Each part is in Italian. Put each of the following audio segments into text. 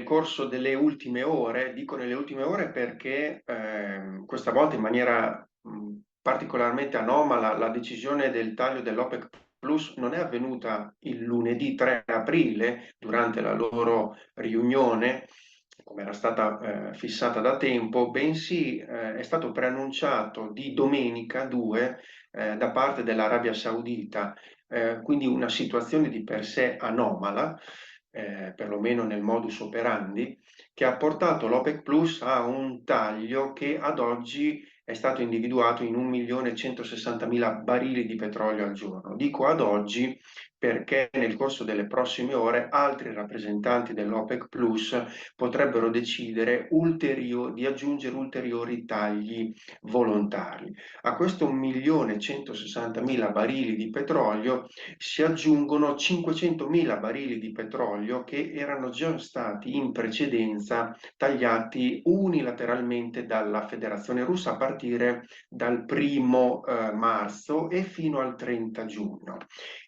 corso delle ultime ore, dico nelle ultime ore perché questa volta in maniera particolarmente anomala la decisione del taglio dell'OPEC Plus non è avvenuta il lunedì 3 aprile durante la loro riunione, come era stata fissata da tempo, bensì è stato preannunciato di domenica 2 da parte dell'Arabia Saudita, quindi una situazione di per sé anomala, perlomeno nel modus operandi, che ha portato l'OPEC Plus a un taglio che ad oggi è stato individuato in 1.160.000 barili di petrolio al giorno. Dico ad oggi perché nel corso delle prossime ore altri rappresentanti dell'OPEC Plus potrebbero decidere di aggiungere ulteriori tagli volontari. A questo 1.160.000 barili di petrolio si aggiungono 500.000 barili di petrolio che erano già stati in precedenza tagliati unilateralmente dalla Federazione Russa a partire dal 1° marzo e fino al 30 giugno.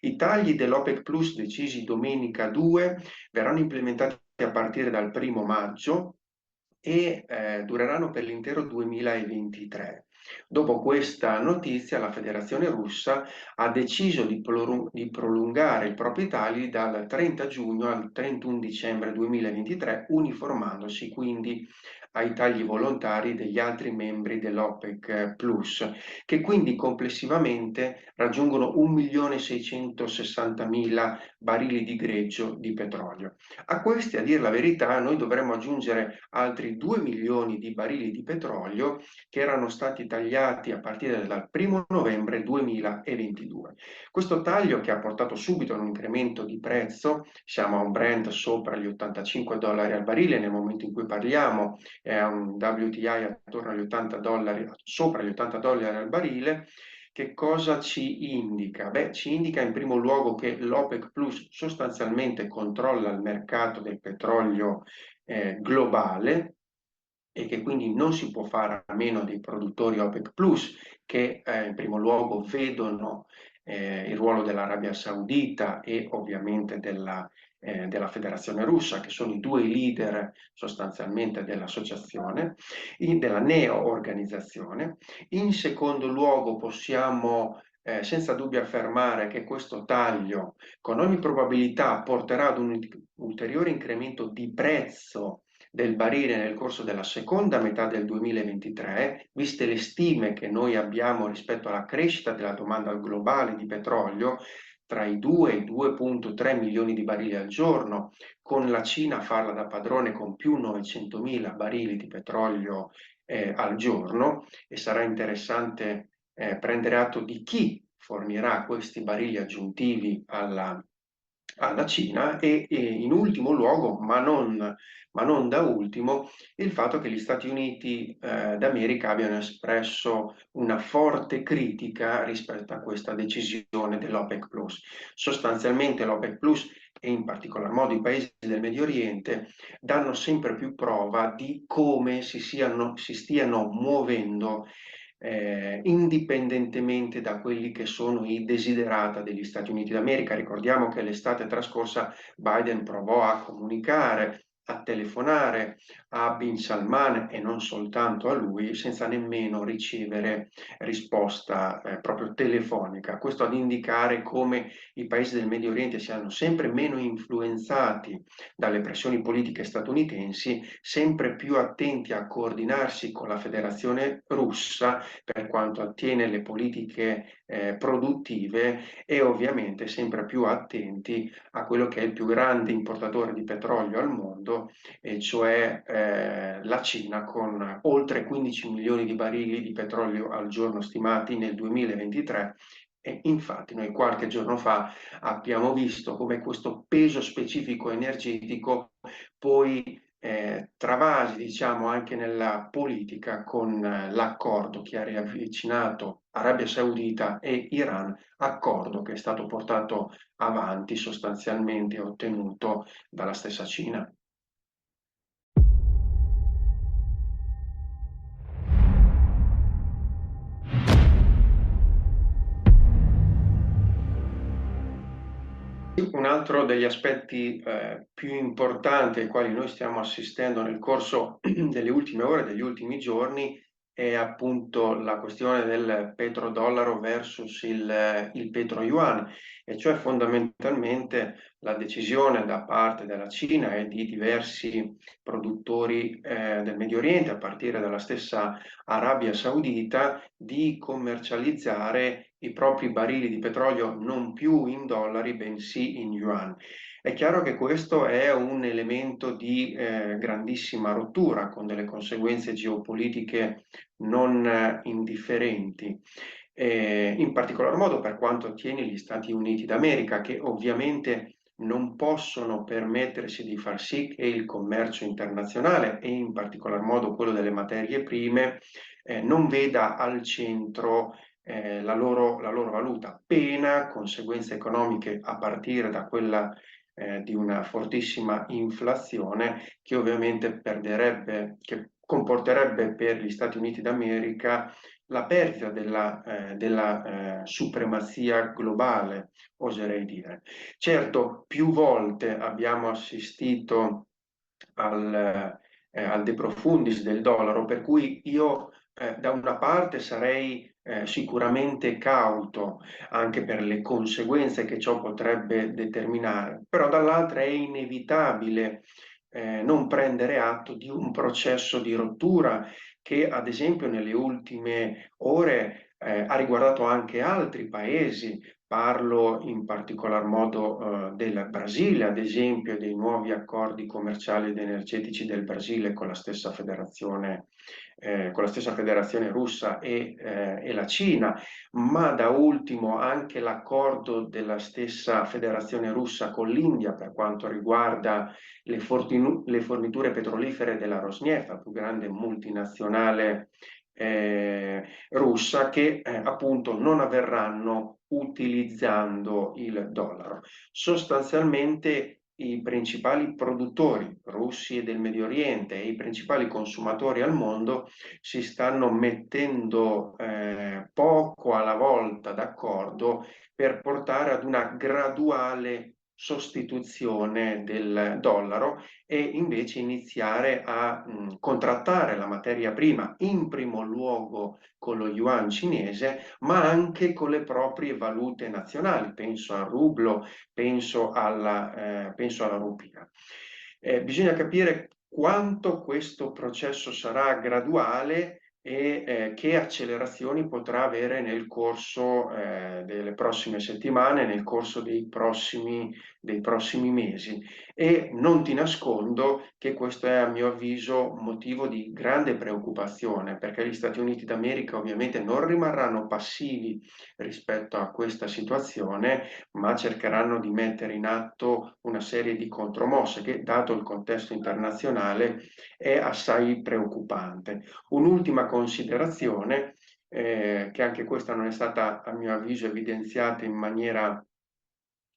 I tagli dell'OPEC Plus decisi domenica 2 verranno implementati a partire dal 1° maggio e dureranno per l'intero 2023. Dopo questa notizia, la Federazione Russa ha deciso di prolungare i propri tagli dal 30 giugno al 31 dicembre 2023, uniformandosi quindi ai tagli volontari degli altri membri dell'OPEC Plus, che quindi complessivamente raggiungono 1.660.000 barili di greggio di petrolio. A questi, a dire la verità, noi dovremmo aggiungere altri 2 milioni di barili di petrolio che erano stati tagliati a partire dal 1° novembre 2022. Questo taglio che ha portato subito a un incremento di prezzo, siamo a un Brent sopra gli $85 al barile nel momento in cui parliamo, è a un WTI attorno agli $80, sopra gli $80 al barile. Che cosa ci indica? Beh, ci indica in primo luogo che l'OPEC Plus sostanzialmente controlla il mercato del petrolio globale e che quindi non si può fare a meno dei produttori OPEC Plus che in primo luogo vedono il ruolo dell'Arabia Saudita e ovviamente della Federazione Russa, che sono i due leader sostanzialmente dell'associazione, della neo-organizzazione. In secondo luogo possiamo senza dubbio affermare che questo taglio con ogni probabilità porterà ad un ulteriore incremento di prezzo del barile nel corso della seconda metà del 2023, viste le stime che noi abbiamo rispetto alla crescita della domanda globale di petrolio, tra i 2 e i 2,3 milioni di barili al giorno, con la Cina a farla da padrone con più 900.000 barili di petrolio al giorno, e sarà interessante prendere atto di chi fornirà questi barili aggiuntivi alla Cina e in ultimo luogo, ma non da ultimo, il fatto che gli Stati Uniti d'America abbiano espresso una forte critica rispetto a questa decisione dell'OPEC Plus. Sostanzialmente l'OPEC Plus e in particolar modo i paesi del Medio Oriente danno sempre più prova di come si stiano muovendo indipendentemente da quelli che sono i desiderata degli Stati Uniti d'America. Ricordiamo che l'estate trascorsa Biden provò a comunicare, a telefonare a Bin Salman e non soltanto a lui, senza nemmeno ricevere risposta proprio telefonica. Questo ad indicare come i paesi del Medio Oriente siano sempre meno influenzati dalle pressioni politiche statunitensi, sempre più attenti a coordinarsi con la Federazione Russa per quanto attiene le politiche produttive e ovviamente sempre più attenti a quello che è il più grande importatore di petrolio al mondo, e cioè la Cina, con oltre 15 milioni di barili di petrolio al giorno stimati nel 2023. E infatti noi qualche giorno fa abbiamo visto come questo peso specifico energetico poi travasi, diciamo, anche nella politica con l'accordo che ha riavvicinato Arabia Saudita e Iran, accordo che è stato portato avanti sostanzialmente e ottenuto dalla stessa Cina. Un altro degli aspetti più importanti ai quali noi stiamo assistendo nel corso delle ultime ore, degli ultimi giorni, è appunto la questione del petrodollaro versus il petro-yuan, e cioè fondamentalmente la decisione da parte della Cina e di diversi produttori del Medio Oriente, a partire dalla stessa Arabia Saudita, di commercializzare i propri barili di petrolio non più in dollari, bensì in yuan. È chiaro che questo è un elemento di grandissima rottura, con delle conseguenze geopolitiche non indifferenti. In particolar modo per quanto attiene gli Stati Uniti d'America, che ovviamente non possono permettersi di far sì che il commercio internazionale e in particolar modo quello delle materie prime non veda al centro la loro valuta, pena conseguenze economiche a partire da quella di una fortissima inflazione che ovviamente che comporterebbe per gli Stati Uniti d'America la perdita della supremazia globale, oserei dire. Certo, più volte abbiamo assistito al de profundis del dollaro, per cui io da una parte sarei sicuramente cauto anche per le conseguenze che ciò potrebbe determinare, però dall'altra è inevitabile non prendere atto di un processo di rottura che ad esempio nelle ultime ore ha riguardato anche altri paesi. Parlo in particolar modo del Brasile, ad esempio, dei nuovi accordi commerciali ed energetici del Brasile con la stessa federazione russa e la Cina, ma da ultimo anche l'accordo della stessa federazione russa con l'India per quanto riguarda le forniture petrolifere della Rosneft, la più grande multinazionale russa, che appunto non avverranno utilizzando il dollaro. Sostanzialmente i principali produttori russi e del Medio Oriente e i principali consumatori al mondo si stanno mettendo poco alla volta d'accordo per portare ad una graduale sostituzione del dollaro e invece iniziare a contrattare la materia prima, in primo luogo con lo yuan cinese, ma anche con le proprie valute nazionali. Penso al rublo, penso alla rupia. Bisogna capire quanto questo processo sarà graduale e che accelerazioni potrà avere nel corso delle prossime settimane, nel corso dei prossimi mesi. E non ti nascondo che questo è, a mio avviso, motivo di grande preoccupazione, perché gli Stati Uniti d'America ovviamente non rimarranno passivi rispetto a questa situazione, ma cercheranno di mettere in atto una serie di contromosse che, dato il contesto internazionale, è assai preoccupante. Un'ultima considerazione, che anche questa non è stata, a mio avviso, evidenziata in maniera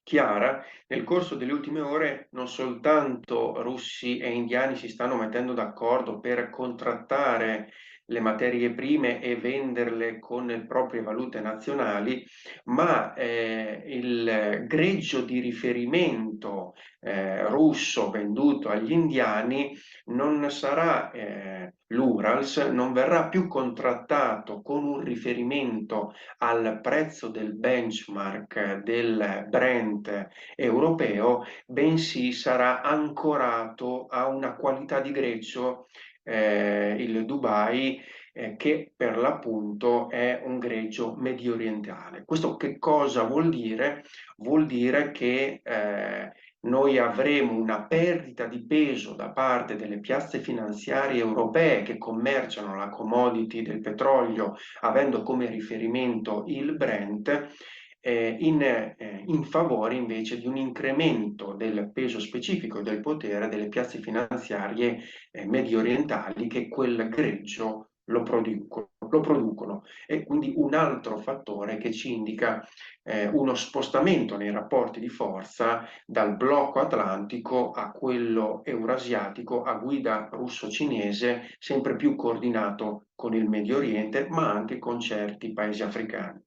chiara, nel corso delle ultime ore non soltanto russi e indiani si stanno mettendo d'accordo per contrattare le materie prime e venderle con le proprie valute nazionali, ma il greggio di riferimento russo venduto agli indiani non sarà l'Urals, non verrà più contrattato con un riferimento al prezzo del benchmark del Brent europeo, bensì sarà ancorato a una qualità di greggio, il Dubai, che per l'appunto è un greggio medio orientale. Questo che cosa vuol dire? Vuol dire che noi avremo una perdita di peso da parte delle piazze finanziarie europee che commerciano la commodity del petrolio avendo come riferimento il Brent, in favore invece di un incremento del peso specifico e del potere delle piazze finanziarie medio orientali che quel greggio lo producono. E quindi un altro fattore che ci indica uno spostamento nei rapporti di forza dal blocco atlantico a quello eurasiatico a guida russo-cinese, sempre più coordinato con il Medio Oriente, ma anche con certi paesi africani.